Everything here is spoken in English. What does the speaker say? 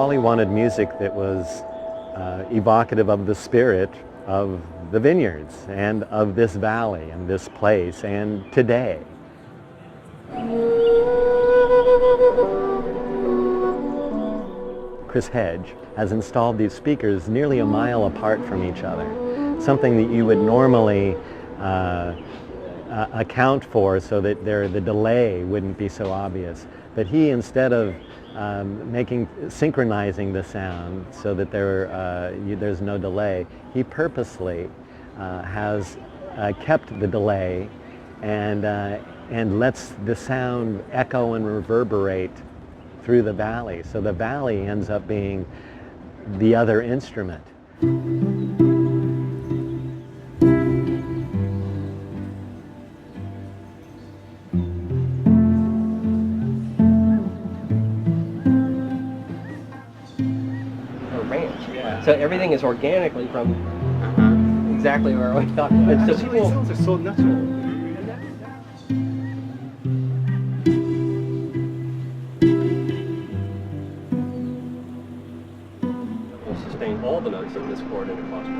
Wally wanted music that was evocative of the spirit of the vineyards and of this valley and this place and today. Chris Hedge has installed these speakers nearly a mile apart from each other, something that you would normally account for so that the delay wouldn't be so obvious. But he, instead of synchronizing the sound so that there's no delay, he purposely has kept the delay and lets the sound echo and reverberate through the valley. So the valley ends up being the other instrument. So everything is organically from exactly where we thought. And so people, sounds are so natural. will sustain all the notes of this chord in a cluster.